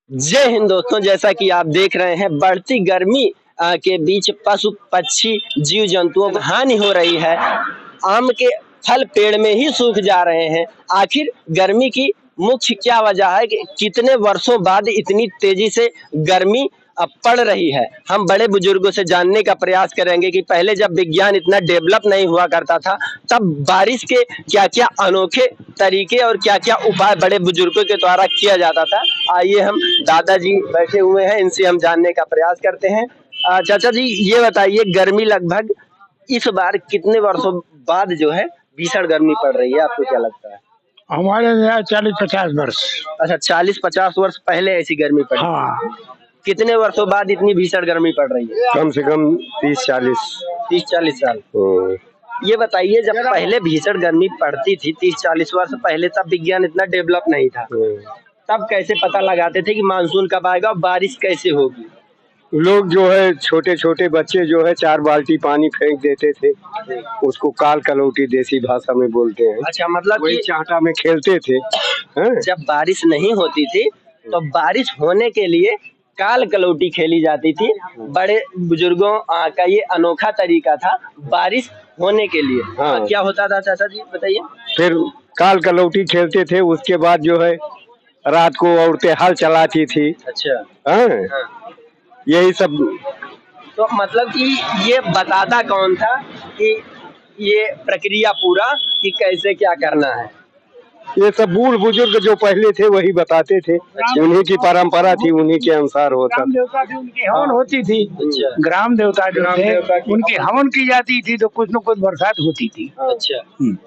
जय हिंद दोस्तों, जैसा कि आप देख रहे हैं बढ़ती गर्मी के बीच पशु पक्षी जीव जंतुओं को हानि हो रही है। आम के फल पेड़ में ही सूख जा रहे हैं। आखिर गर्मी की मुख्य क्या वजह है कि कितने वर्षों बाद इतनी तेजी से गर्मी पड़ रही है। हम बड़े बुजुर्गों से जानने का प्रयास करेंगे कि पहले जब विज्ञान इतना डेवलप नहीं हुआ करता था तब बारिश के क्या क्या अनोखे तरीके और क्या क्या उपाय बड़े बुजुर्गों के द्वारा किया जाता था। आइए हम दादाजी बैठे हुए हैं, इनसे हम जानने का प्रयास करते हैं। चाचा जी, ये बताइए गर्मी लगभग इस बार कितने वर्षों बाद जो है भीषण गर्मी पड़ रही है, आपको क्या लगता है? हमारे यहाँ 40-50 वर्ष। अच्छा, 40-50 वर्ष पहले ऐसी गर्मी पड़ी। हाँ, कितने वर्षों बाद इतनी भीषण गर्मी पड़ रही है? कम से कम 30-40 साल। ये बताइए, जब पहले भीषण गर्मी पड़ती थी 30-40 वर्ष पहले, तब विज्ञान इतना डेवलप नहीं था, तब कैसे पता लगाते थे कि मानसून कब आएगा और बारिश कैसे होगी? लोग जो है छोटे छोटे बच्चे जो है 4 बाल्टी पानी फेंक देते थे, उसको काल कलौटी देसी भाषा में बोलते हैं। अच्छा, मतलब वही चाहता में खेलते थे। जब बारिश नहीं होती थी तो बारिश होने के लिए काल कलौटी खेली जाती थी। बड़े बुजुर्गों का ये अनोखा तरीका था बारिश होने के लिए। हाँ। क्या होता था चाचा जी, बताइए। फिर काल कलौटी खेलते थे, उसके बाद जो है रात को औरतें हल चलाती थी। अच्छा। हाँ। यही सब। तो मतलब कि ये बताता कौन था कि ये प्रक्रिया पूरा कि कैसे क्या करना है? ये सब बूढ़ बुजुर्ग जो पहले थे वही बताते थे। उन्हीं की परंपरा थी, उन्हीं के अनुसार होता। ग्राम देवता थे, उनकी हवन होती थी। अच्छा। ग्राम देवता जो थे उनकी हवन की जाती थी, तो कुछ न कुछ बरसात होती थी। अच्छा।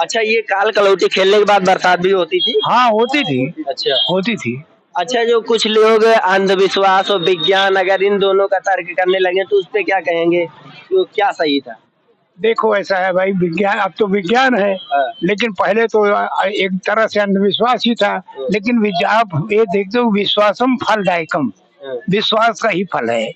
अच्छा, ये काल कलौटी खेलने के बाद बरसात भी होती थी? हाँ, होती थी। अच्छा, होती थी। अच्छा, जो कुछ लोग अंधविश्वास और विज्ञान, अगर इन दोनों का तर्क करने लगे तो उस पे क्या कहेंगे, तो क्या सही था? देखो, ऐसा है भाई, विज्ञान अब तो विज्ञान है, लेकिन पहले तो एक तरह से अंधविश्वास ही था। लेकिन आप ये देखते हो, विश्वासम फलदायकम, विश्वास का ही फल है।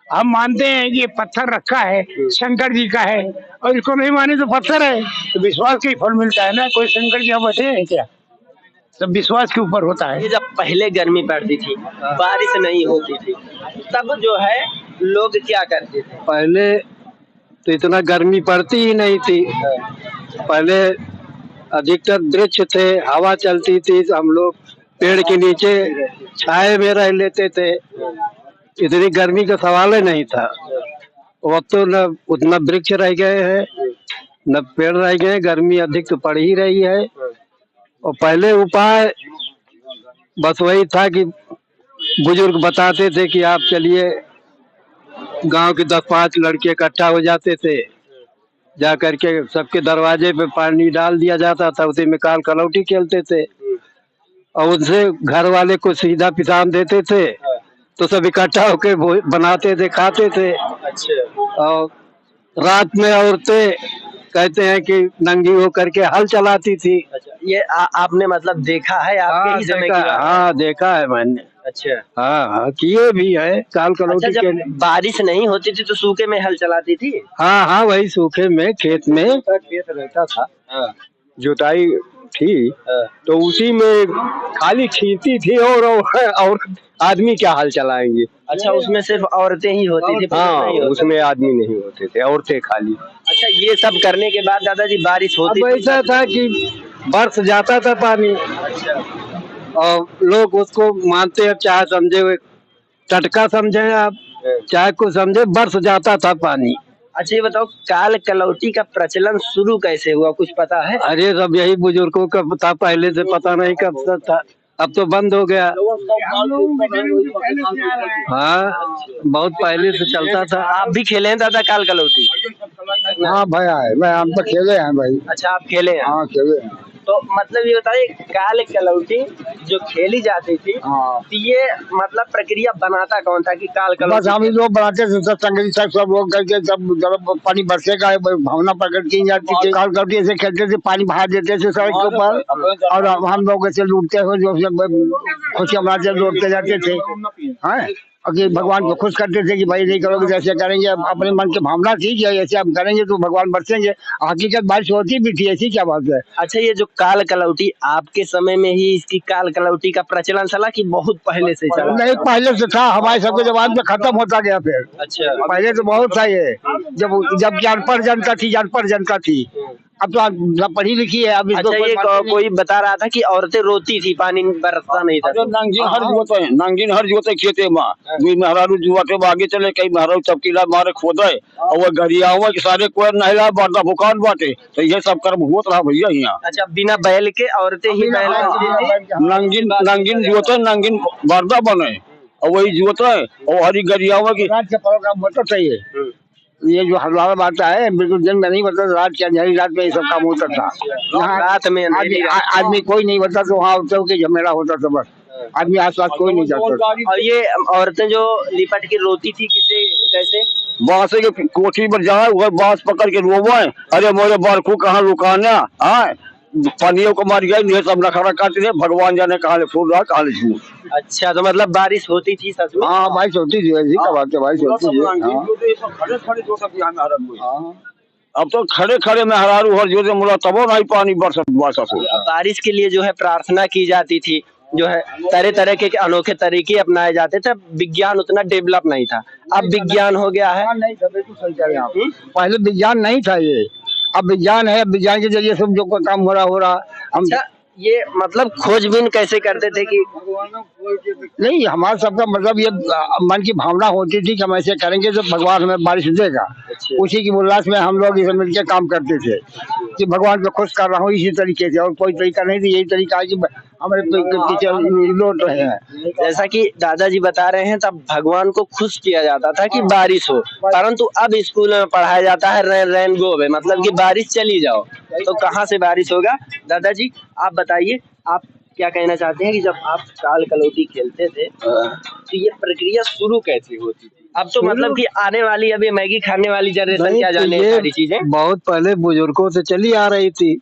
हम मानते हैं कि ये पत्थर रखा है शंकर जी का है, और इसको नहीं माने तो पत्थर है, तो विश्वास का ही फल मिलता है ना। कोई शंकर जी यहाँ बैठे हैं क्या? सब विश्वास के ऊपर होता है। ये जब पहले गर्मी पड़ती थी, बारिश नहीं होती थी, तब जो है लोग क्या करते थे? पहले तो इतना गर्मी पड़ती ही नहीं थी। पहले अधिकतर वृक्ष थे, हवा चलती थी, हम लोग पेड़ के नीचे छाए में रह लेते थे। इतनी गर्मी का सवाल ही नहीं था। अब तो न उतना वृक्ष रह गए हैं, न पेड़ रह गए, गर्मी अधिक तो पड़ ही रही है। और पहले उपाय बस वही था कि बुजुर्ग बताते थे कि आप चलिए, गांव के 10-5 लड़के इकट्ठा हो जाते थे, जा करके सबके दरवाजे पे पानी डाल दिया जाता था, उसी में काल कलौटी खेलते थे और उनसे घर वाले को सीधा पिसान देते थे, तो सब इकट्ठा होके बनाते थे, खाते थे। अच्छा। और रात में औरतें कहते हैं कि नंगी होकर के हल चलाती थी। अच्छा, ये आपने मतलब देखा है आपके ही समय की बात है? हाँ, देखा है मैंने। अच्छा। हाँ, किए भी है काल कलौटी। अच्छा, जब बारिश नहीं होती थी तो सूखे में हल चलाती थी? हाँ, वही सूखे में खेत रहता था। जुताई थी, तो उसी में खाली खींचती थी और आदमी क्या हल चलाएंगे। अच्छा, उसमें सिर्फ औरतें ही होती थी? हाँ, उसमें आदमी नहीं होते थे, औरतें खाली। अच्छा, ये सब करने के बाद दादाजी बारिश होती अब ऐसा था कि बरस जाता था पानी। अच्छा। और लोग उसको मानते हैं, चाहे समझे टटका समझे आप, चाहे कुछ समझे, बरस जाता था पानी। अच्छा, ये बताओ काल कलौटी का प्रचलन शुरू कैसे हुआ, कुछ पता है? अरे सब यही बुजुर्गों का पता, पहले से पता नहीं कब से था, अब तो बंद हो गया। हाँ, बहुत पहले से चलता था। आप भी खेले हैं दादा काल कलौटी? हाँ भैया, हम तो खेले हैं भाई। अच्छा, आप खेले हैं? हाँ, खेले हैं। तो मतलब ये बताइए, काल कलौटी जो खेली जाती थी, हाँ, तो ये मतलब प्रक्रिया बनाता कौन था कि काल बस कलौटी? हम ही लोग बनाते थे, सब संगीत सब लोग करके, जब पानी बरसेगा भावना प्रकट की जाती थी। काल कलौटी ऐसे खेलते थे, पानी बहा देते थे सड़क के ऊपर, और हम लोग ऐसे लूटते हुए जो खुशियाँ मनाते लौटते जाते थे। हाँ, और कि भगवान को खुश करते थे कि भाई नहीं करोगे जैसे करेंगे, अपने मन की भावना थी कि ऐसे हम करेंगे तो भगवान बरसेंगे। हकीकत बारिश होती भी थी, ऐसी क्या बात है। अच्छा, ये जो काल कलौटी आपके समय में ही इसकी काल कलौटी का प्रचलन चला कि बहुत पहले से चला? नहीं, पहले से था, हमारे सबके जमाने में खत्म होता गया फिर। अच्छा, पहले तो बहुत था ये, जब अनपढ़ जनता थी, अनपढ़ जनता थी। अब तो पढ़ी लिखी है। अब इसको अच्छा, ये कोई बता रहा था कि औरतें रोती थी, पानी बरसता नहीं था। नांगिन हर जोते खेते में दुई मेहरारू जुआते आगे चले, कई मेहरारू चपकीला मारे खोदे और वो गरियावा के सारे कोई नहला बर्दा भुकान बाटे, तो ये सब कर्म होत रहा भैया यहाँ। अच्छा, बिना बैल के औरतें ही बैल बनती थी? नांगिन जोते, नांगिन बर्दा बने और वही जोते और हरी गरियावा की रात का प्रोग्राम होता था ये जो हरवाड़ा बात है, बिल्कुल दिन में नहीं बता, रात की अंधेरी रात में ये सब काम होता था। यहाँ रात में आदमी कोई नहीं बता, तो वहाँ के झमेला होता था बस, आदमी आसपास कोई नहीं जाता। और ये औरतें जो लिपट के रोती थी किसे कैसे? बांसे के कोठी पर जाए, वह बांस पकड़ के रोवे, अरे मोरे बारकू कहाँ रुकाना, हाँ पानियों को मार गया, ये सब नखरा काटते थे, भगवान जाने कहाँ ले फूल रहा कहाँ ले झूठ। अच्छा, तो मतलब बारिश होती थी सच में? हाँ बारिश होती थी, ऐसी क्या बात है, बारिश होती थी। अब तो खड़े खड़े में हरारू हर जो मुला तबो नहीं पानी बरसत बारिश के लिए जो है प्रार्थना की जाती थी, जो है तरह तरह के अनोखे तरीके अपनाए जाते थे। विज्ञान उतना डेवलप नहीं था, अब विज्ञान हो गया है। पहले विज्ञान नहीं था ये, अब विज्ञान है। अब विज्ञान के जरिए सब जो काम हो रहा हम। अच्छा, ये मतलब खोजबीन कैसे करते थे कि नहीं, हमारा सबका मतलब ये मन की भावना होती थी कि हम ऐसे करेंगे तो भगवान हमें बारिश देगा। उसी की उल्लास में हम लोग इसे मिलकर काम करते थे कि भगवान को खुश कर रहा हूँ इसी तरीके से, और कोई तरीका नहीं थी। यही तरीका है कि हमारे पीछे लौट रहे हैं। जैसा कि दादाजी बता रहे हैं, तब भगवान को खुश किया जाता था कि बारिश हो, परंतु अब स्कूल में पढ़ाया जाता है रेन गो में, मतलब कि बारिश चली जाओ। तो कहाँ से बारिश होगा? दादाजी आप बताइए, आप क्या कहना चाहते हैं कि जब आप काल कलौटी खेलते थे तो ये प्रक्रिया शुरू कैसे होती थी? अब तो मतलब कि आने वाली अभी मैगी खाने वाली जनरेशन क्या जाने सारी चीजें। बहुत पहले बुजुर्गों से चली आ रही थी,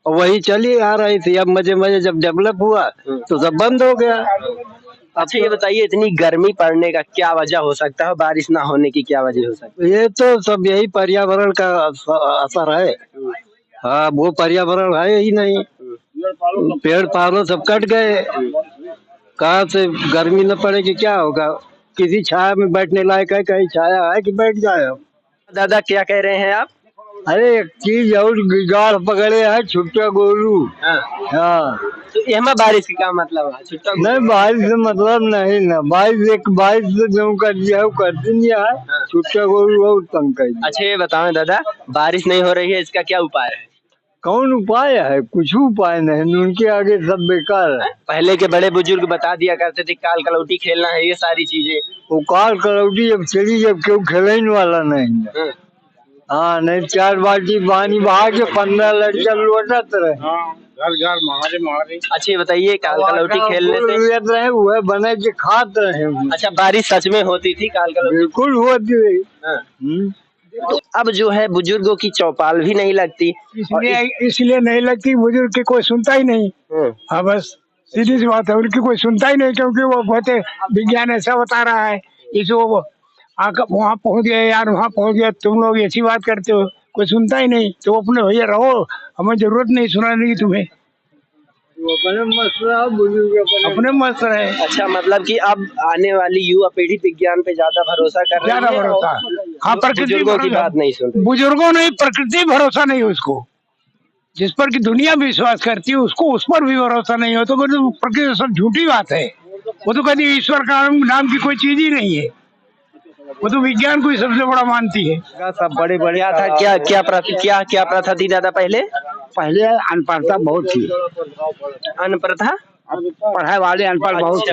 और वही चली आ रही थी। अब मजे मजे जब डेवलप हुआ तो सब बंद हो गया। अच्छा, ये बताइए इतनी गर्मी पड़ने का क्या वजह हो सकता है, बारिश ना होने की क्या वजह हो सकती है? ये तो सब यही पर्यावरण का असर है। हाँ, वो पर्यावरण है ही नहीं, पेड़ पौधे सब कट गए, कहाँ से गर्मी न पड़ेगी क्या होगा? किसी छाया में बैठने लायक है, कहीं छाया है कि बैठ जाए? दादा क्या कह रहे हैं आप? अरे एक चीज और गाड़ पकड़े है, छुट्टा गोलू। हाँ, तो यहाँ बारिश का क्या मतलब है? छुट्टा नहीं, बारिश से मतलब नहीं ना, बारिश से जो कर दिया वो करती नहीं है, छुट्टा गोलू और तंग कर दिया। अच्छा, ये बताओ दादा, बारिश नहीं हो रही है, इसका क्या उपाय है? कौन उपाय है? कुछ उपाय नहीं, उनके आगे सब बेकार है। पहले के बड़े बुजुर्ग बता दिया करते थे काल कलौटी खेलना है, ये सारी चीजें। वो काल कलौटी जब चली, जब क्यों खेलने वाला नहीं है। हाँ, नहीं 4 बाल्टी पानी बहा के 15 लड़के लौटत रहे। घर मारे। अच्छा, ये बताइए काल कलौटी खेलने से रहे हुए बने के खात रहे। अच्छा, बारिश सच में होती थी काल कलौटी? बिल्कुल होती रही। तो अब जो है बुजुर्गों की चौपाल भी नहीं लगती, इसलिए नहीं लगती, बुजुर्ग की कोई सुनता ही नहीं। हाँ, बस सीधी सी बात है, उनकी कोई सुनता ही नहीं, क्योंकि वो कहते विज्ञान ऐसा बता रहा है, इस वो वहाँ पहुँच गए यार, वहाँ पहुँच गया, तुम लोग ऐसी बात करते हो, कोई सुनता ही नहीं। तो अपने भैया रहो, हमें जरूरत नहीं सुनाने की तुम्हें, अपने मस्त रहा, बुजुर्ग अपने मस्त रहे। अच्छा, मतलब कि अब आने वाली युवा पीढ़ी विज्ञान पे ज्यादा भरोसा कर रही है, ज्यादा भरोसा। हाँ, प्रकृति बुजुर्गों की बात नहीं सुन रही। बुजुर्गों ने प्रकृति भरोसा नहीं उसको, जिस पर की दुनिया विश्वास करती है उसको उस पर भी भरोसा नहीं हो, तो प्रकृति सब झूठी बात है। वो तो कहती ईश्वर का नाम की कोई चीज ही नहीं है, वो तो विज्ञान को ही सबसे बड़ा मानती है। सब बड़े बड़े क्या था, क्या प्रथा थी दादा पहले? पहले अनपढ़ता बहुत थी, अनप्रथा, पढ़ाई वाले अनपढ़ बहुत थे।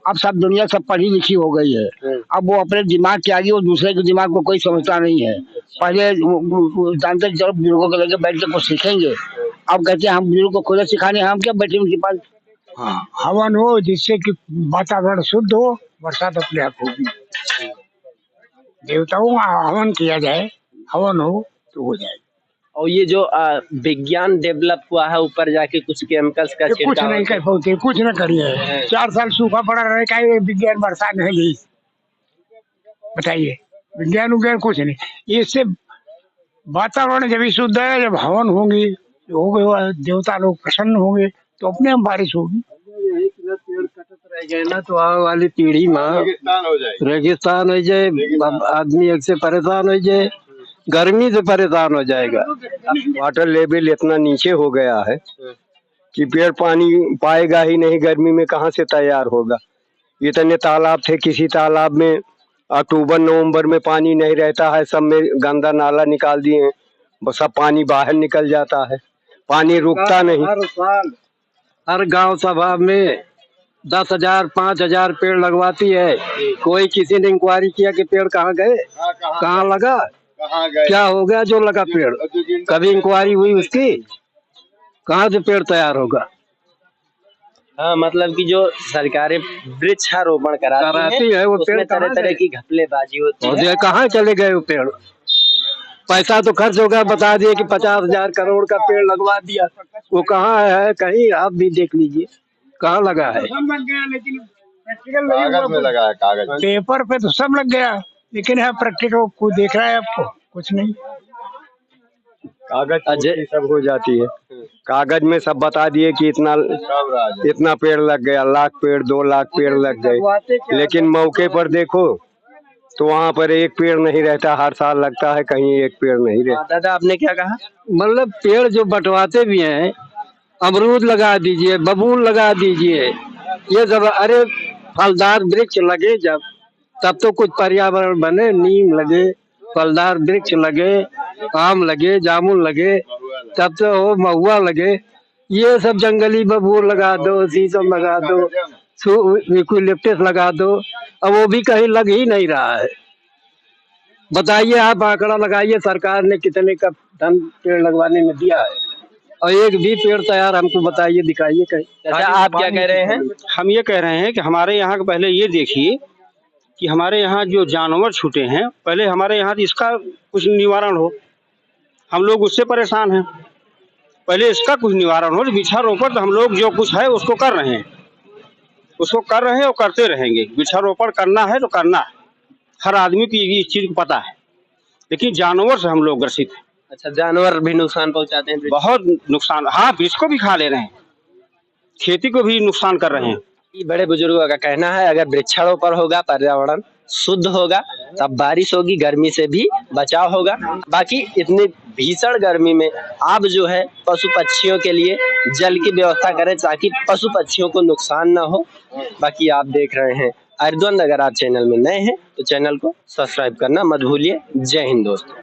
अब सब दुनिया सब पढ़ी लिखी हो गई है। अब वो अपने दिमाग के आगे वो दूसरे के दिमाग को कोई समझता नहीं है। पहले जानते चलो बुजुर्गों को लेकर बैठ के कुछ सीखेंगे, अब कहते हैं हम बुजुर्ग को खुद सिखाने, हम क्या बैठे उनके पास। हाँ, हवन हो जिससे कि वातावरण शुद्ध हो, बरसात अपने आप होगी। देवताओं का हवन किया जाए, हवन हो तो हो जाए। और ये जो विज्ञान डेवलप हुआ है ऊपर जाके कुछ केमिकल्स का ये कुछ छिड़काव नहीं कर पाते, कुछ न करिए। 4 साल सूखा पड़ा रहे का ये विज्ञान बरसात नहीं गई, बताइए। विज्ञान उज्ञान कुछ नहीं। इससे वातावरण जब शुद्ध है, जब हवन होंगी, होंगे देवता लोग प्रसन्न होंगे तो अपने हम बारिश होगी। यही पेड़ कटत रह गए ना तो आने वाली पीढ़ी में रेगिस्तान हो जाए, आदमी एक से परेशान हो जाए, गर्मी से परेशान हो जाएगा। वाटर लेवल इतना नीचे हो गया है कि पेड़ पानी पाएगा ही नहीं, गर्मी में कहाँ से तैयार होगा। इतने तालाब थे, किसी तालाब में अक्टूबर नवंबर में पानी नहीं रहता है, सब में गंदा नाला निकाल दिए हैं, बस सब पानी बाहर निकल जाता है, पानी रुकता नहीं। हर साल हर गांव सभा में 10,000 5,000 पेड़ लगवाती है, कोई किसी ने इंक्वायरी किया कि पेड़ कहाँ गए, कहाँ लगा, क्या हो गया जो लगा पेड़, कभी इंक्वायरी हुई उसकी? कहाँ से पेड़ तैयार होगा? हाँ, मतलब कि जो सरकारें वृक्षारोपण कराती है वो उसमें पेड़ तरह तरह की घपलेबाजी होती है। और कहाँ चले गए वो पेड़? पैसा तो खर्च होगा, बता दिए कि 50,000 करोड़ का पेड़ लगवा दिया, वो कहाँ है? कहीं आप भी देख लीजिए कहाँ लगा है। कागज में लगा है, कागज पेपर पे तो सब लग गया, लेकिन है प्रैक्टिकल को देख रहा है आपको कुछ नहीं। कागज सब हो जाती है, कागज में सब बता दिए कि इतना पेड़ लग गया, 1 लाख पेड़ 2 लाख पेड़ लग गए, लेकिन मौके पर देखो तो वहाँ पर एक पेड़ नहीं रहता, हर साल लगता है, कहीं एक पेड़ नहीं रहता। दादा आपने क्या कहा? मतलब पेड़ जो बंटवाते भी हैं, अमरूद लगा दीजिए, बबूल लगा दीजिए, ये सब, अरे फलदार वृक्ष लगे जब तब तो कुछ पर्यावरण बने, नीम लगे, फलदार वृक्ष लगे, आम लगे, जामुन लगे, तब तो हो महुआ लगे। ये सब जंगली बबूल लगा दो, शीशम लगा दो, यूकेलिप्टस लगा दो, अब वो भी कहीं लग ही नहीं रहा है। बताइए आप आंकड़ा लगाइए, सरकार ने कितने का धन पेड़ लगवाने में दिया है, और एक भी पेड़ तैयार हमको बताइए, दिखाइए कहीं। अच्छा, आप क्या कह रहे हैं? हम ये कह रहे हैं कि हमारे यहाँ के पहले ये देखिए कि हमारे यहाँ जो जानवर छूटे हैं, पहले हमारे यहाँ इसका कुछ निवारण हो, हम लोग उससे परेशान हैं। पहले इसका कुछ निवारण हो, वृक्षारोपण तो हम लोग जो कुछ है उसको कर रहे हैं, उसको कर रहे हैं और करते रहेंगे। वृक्षारोपण करना है तो करना है, हर आदमी को इस चीज को पता है, लेकिन जानवर से हम लोग ग्रसित हैं। अच्छा, जानवर भी नुकसान पहुंचाते हैं? बहुत नुकसान, हाँ, वृक्ष को भी खा ले रहे हैं, खेती को भी नुकसान कर रहे हैं। ये बड़े बुजुर्गों का कहना है, अगर वृक्षारोपण होगा, पर्यावरण शुद्ध होगा, तब बारिश होगी, गर्मी से भी बचाव होगा। बाकी इतनी भीषण गर्मी में आप जो है पशु पक्षियों के लिए जल की व्यवस्था करें ताकि पशु पक्षियों को नुकसान ना हो। बाकी आप देख रहे हैं अर्धद्वंद, अगर आप चैनल में नए हैं तो चैनल को सब्सक्राइब करना मत भूलिए। जय हिंद दोस्तों।